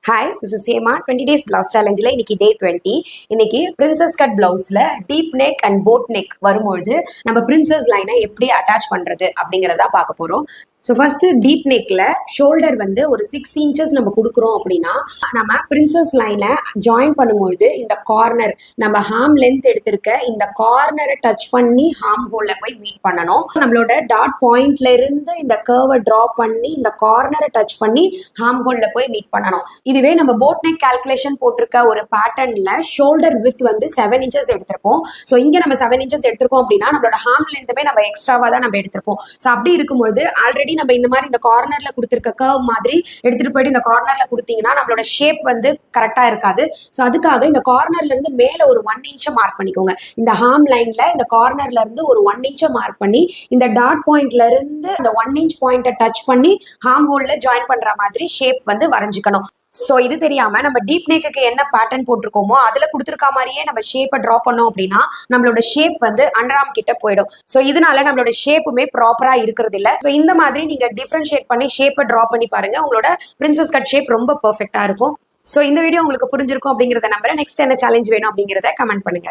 Hi, this is சேமா 20 days blouse சேலஞ்சில் இன்னைக்கு day 20. இன்னைக்கு பிரின்சஸ் கட் பிளவுஸில் deep neck and boat neck வரும்பொழுது நம்ம பிரின்சஸ் லைனை எப்படி அட்டாச் பண்ணுறது அப்படிங்கிறத பார்க்க போகிறோம். ஸோ ஃபர்ஸ்ட் டீப் நெக்ல ஷோல்டர் வந்து ஒரு 6 inches நம்ம கொடுக்குறோம் அப்படின்னா நம்ம பிரின்சஸ் லைனை ஜாயின் பண்ணும்பொழுது இந்த கார்னர் நம்ம ஹாம் லென்த் எடுத்திருக்க இந்த கார்னரை டச் பண்ணி ஹாம் ஹோல்ல போய் மீட் பண்ணணும். நம்மளோட டாட் பாயிண்ட்ல இருந்து இந்த கர்வை ட்ரா பண்ணி இந்த கார்னரை டச் பண்ணி ஹாம் ஹோல்ல போய் மீட் பண்ணணும். இதுவே நம்ம போட் நெக் கால்குலேஷன் போட்டிருக்க ஒரு பேட்டர்ன்ல ஷோல்டர் வித் வந்து 7 inches எடுத்திருப்போம். ஸோ இங்க நம்ம 7 inches எடுத்திருக்கோம் அப்படின்னா நம்மளோட ஹாம் லென்த்துமே நம்ம எக்ஸ்ட்ராவா தான் நம்ம எடுத்திருப்போம். ஸோ அப்படி இருக்கும்போது ஆல்ரெடி நம்ம இந்த மாதிரி இந்த கார்னர்ல கொடுத்திருக்க கர்வ் மாதிரி எடுத்துட்டு போயிட்டு இந்த கார்னர்ல கொடுத்தீங்கன்னா நம்மளோட ஷேப் வந்து கரெக்டா இருக்காது. ஸோ அதுக்காக இந்த கார்னர்ல இருந்து மேல ஒரு 1 inch மார்க் பண்ணிக்கோங்க. இந்த ஹாம் லைன்ல இந்த கார்னர்ல இருந்து ஒரு 1 inch மார்க் பண்ணி இந்த டாட் பாயிண்ட்ல இருந்து அந்த 1 inch பாயிண்ட்டை டச் பண்ணி ஹாம் ஹோல்ல ஜாயின் பண்ற மாதிரி ஷேப் வந்து வரைஞ்சிக்கணும். ஸோ இது தெரியாம நம்ம டீப் நெக்கு என்ன பேட்டர்ன் போட்டிருக்கோமோ அதுல கொடுத்துருக்க மாதிரியே நம்ம ஷேப்பை ட்ரா பண்ணோம் அப்படின்னா நம்மளோட ஷேப் வந்து அண்டர்ஆர்ம் கிட்ட போயிடும். ஸோ இதனால நம்மளோட ஷேப்புமே ப்ராப்பரா இருக்கிறது இல்ல. ஸோ இந்த மாதிரி நீங்க டிஃபரன்ஷியேட் பண்ணி ஷேப்பை ட்ரா பண்ணி பாருங்க, உங்களோட பிரின்சஸ் கட் ஷேப் ரொம்ப பெர்ஃபெக்டா இருக்கும். ஸோ இந்த வீடியோ உங்களுக்கு புரிஞ்சிருக்கும் அப்படிங்கிறத நம்புறேன். நெக்ஸ்ட் என்ன சேலஞ்ச் வேணும் அப்படிங்கிறத கமெண்ட் பண்ணுங்க.